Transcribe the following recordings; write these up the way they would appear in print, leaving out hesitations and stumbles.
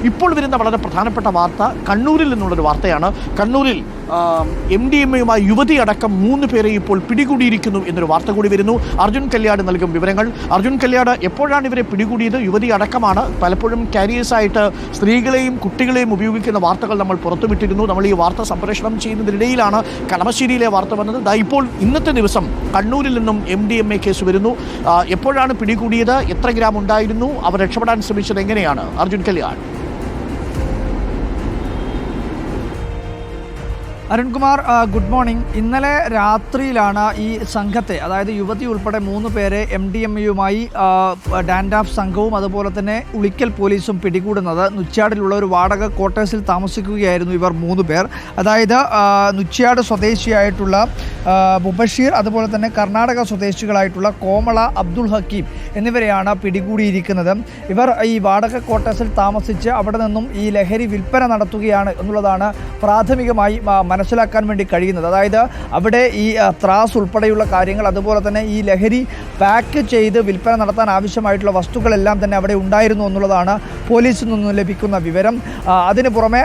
ഇപ്പോൾ വരുന്ന വളരെ പ്രധാനപ്പെട്ട വാർത്ത കണ്ണൂരിൽ നിന്നുള്ളൊരു വാർത്തയാണ്. കണ്ണൂരിൽ MDMA-യുമായി യുവതി അടക്കം 3 പേരെ ഇപ്പോൾ പിടികൂടിയിരിക്കുന്നു എന്നൊരു വാർത്ത കൂടി വരുന്നു. അർജുൻ കല്യാട് നൽകും വിവരങ്ങൾ. അർജുൻ കല്യാട്, എപ്പോഴാണ് ഇവരെ പിടികൂടിയത്? യുവതി അടക്കമാണ്. പലപ്പോഴും കാരിയേഴ്സായിട്ട് സ്ത്രീകളെയും കുട്ടികളെയും ഉപയോഗിക്കുന്ന വാർത്തകൾ നമ്മൾ പുറത്തുവിട്ടിരുന്നു. നമ്മൾ ഈ വാർത്ത സംപ്രേഷണം ചെയ്യുന്നതിനിടയിലാണ് കളമശ്ശേരിയിലെ വാർത്ത വന്നത്. ഇപ്പോൾ ഇന്നത്തെ ദിവസം കണ്ണൂരിൽ നിന്നും MDMA കേസ് വരുന്നു. എപ്പോഴാണ് പിടികൂടിയത്? എത്ര ഗ്രാം ഉണ്ടായിരുന്നു? അവർ രക്ഷപ്പെടാൻ ശ്രമിച്ചത് എങ്ങനെയാണ്? അർജുൻ കല്യാട്. Arunkumar, good morning. ഇന്നലെ രാത്രിയിലാണ് ഈ സംഘത്തെ, അതായത് യുവതി ഉൾപ്പെടെ 3 പേരെ MDMA-യുമായി ഡാൻഡാഫ് സംഘവും അതുപോലെ തന്നെ ഉളിക്കൽ പോലീസും പിടികൂടുന്നത്. നുച്ച്യാടിലുള്ള ഒരു വാടക ക്വാർട്ടേഴ്സിൽ താമസിക്കുകയായിരുന്നു ഇവർ 3 പേർ. അതായത് നുച്ച്യാട് സ്വദേശിയായിട്ടുള്ള മുബഷീർ, അതുപോലെ തന്നെ കർണാടക സ്വദേശികളായിട്ടുള്ള കോമള, അബ്ദുൾ ഹക്കീം എന്നിവരെയാണ് പിടികൂടിയിരിക്കുന്നത്. ഇവർ ഈ വാടക ക്വാർട്ടേഴ്സിൽ താമസിച്ച് അവിടെ നിന്നും ഈ ലഹരി വിൽപ്പന നടത്തുകയാണ് എന്നുള്ളതാണ് പ്രാഥമികമായി മനസ്സിലാക്കാൻ വേണ്ടി കഴിയുന്നത്. അതായത് അവിടെ ഈ ത്രാസ് ഉൾപ്പെടെയുള്ള കാര്യങ്ങൾ, അതുപോലെ തന്നെ ഈ ലഹരി പാക്ക് ചെയ്ത് വിൽപ്പന നടത്താൻ ആവശ്യമായിട്ടുള്ള വസ്തുക്കളെല്ലാം തന്നെ അവിടെ ഉണ്ടായിരുന്നു എന്നുള്ളതാണ് പോലീസിൽ നിന്നും ലഭിക്കുന്ന വിവരം. അതിന് പുറമെ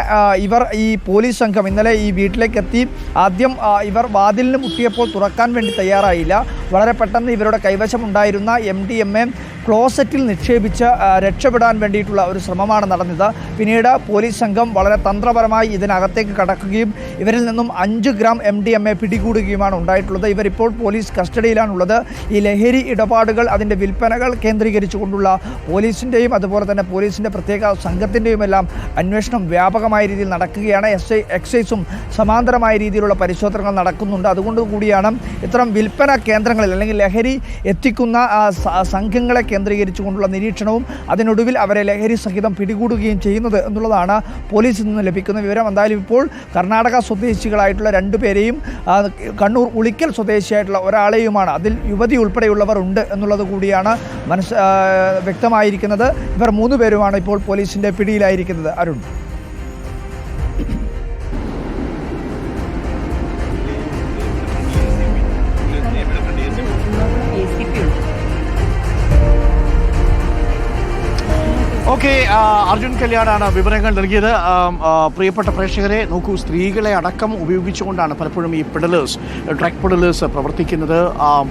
ഇവർ ഈ പോലീസ് സംഘം ഇന്നലെ ഈ വീട്ടിലേക്ക് എത്തി. ആദ്യം ഇവർ വാതിലിന് മുട്ടിയപ്പോൾ തുറക്കാൻ വേണ്ടി തയ്യാറായില്ല. വളരെ പെട്ടെന്ന് ഇവരുടെ കൈവശം ഉണ്ടായിരുന്ന MDMA ക്ലോസറ്റിൽ നിക്ഷേപിച്ച് രക്ഷപ്പെടാൻ വേണ്ടിയിട്ടുള്ള ഒരു ശ്രമമാണ് നടന്നത്. പിന്നീട് പോലീസ് സംഘം വളരെ തന്ത്രപരമായി ഇതിനകത്തേക്ക് കടക്കുകയും ഇവരിൽ നിന്നും 5 ഗ്രാം MDMA പിടികൂടുകയുമാണ് ഉണ്ടായിട്ടുള്ളത്. ഇവരിപ്പോൾ പോലീസ് കസ്റ്റഡിയിലാണുള്ളത്. ഈ ലഹരി ഇടപാടുകൾ, അതിൻ്റെ വിൽപ്പനകൾ കേന്ദ്രീകരിച്ചുകൊണ്ടുള്ള പോലീസിൻ്റെയും അതുപോലെ തന്നെ പോലീസിൻ്റെ പ്രത്യേക സംഘത്തിൻ്റെയും എല്ലാം അന്വേഷണം വ്യാപകമായ രീതിയിൽ നടക്കുകയാണ്. എക്സൈസും സമാന്തരമായ രീതിയിലുള്ള പരിശോധനകൾ നടക്കുന്നുണ്ട്. അതുകൊണ്ട് കൂടിയാണ് ഇത്തരം വിൽപ്പന കേന്ദ്രങ്ങളിൽ അല്ലെങ്കിൽ ലഹരി എത്തിക്കുന്ന സംഘങ്ങളെ കേന്ദ്രീകരിച്ചുകൊണ്ടുള്ള നിരീക്ഷണവും അതിനൊടുവിൽ അവരെ ലഹരി സഹിതം പിടികൂടുകയും ചെയ്യുന്നത് എന്നുള്ളതാണ് പോലീസിൽ നിന്ന് ലഭിക്കുന്ന വിവരം. എന്തായാലും ഇപ്പോൾ കർണാടക സ്വദേശികളായിട്ടുള്ള 2 പേരെയും കണ്ണൂർ ഉളിക്കൽ സ്വദേശിയായിട്ടുള്ള ഒരാളെയുമാണ്, അതിൽ യുവതി ഉൾപ്പെടെയുള്ളവർ ഉണ്ട് എന്നുള്ളത് കൂടിയാണ് വ്യക്തമായിരിക്കുന്നത്. ഇവർ 3 പേരുമാണ് ഇപ്പോൾ പോലീസിൻ്റെ പിടിയിലായിരിക്കുന്നത്. അരുൺ. ഓക്കെ, അർജുൻ കല്യാടാണ് വിവരങ്ങൾ നൽകിയത്. പ്രിയപ്പെട്ട പ്രേക്ഷകരെ നോക്കൂ, സ്ത്രീകളെ അടക്കം ഉപയോഗിച്ചുകൊണ്ടാണ് പലപ്പോഴും ഈ ഡ്രഗ് പെഡലേഴ്സ് പ്രവർത്തിക്കുന്നത്.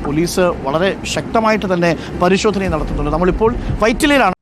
പോലീസ് വളരെ ശക്തമായിട്ട് തന്നെ പരിശോധന നടത്തുന്നുണ്ട്. നമ്മളിപ്പോൾ വൈറ്റിലയിലാണ്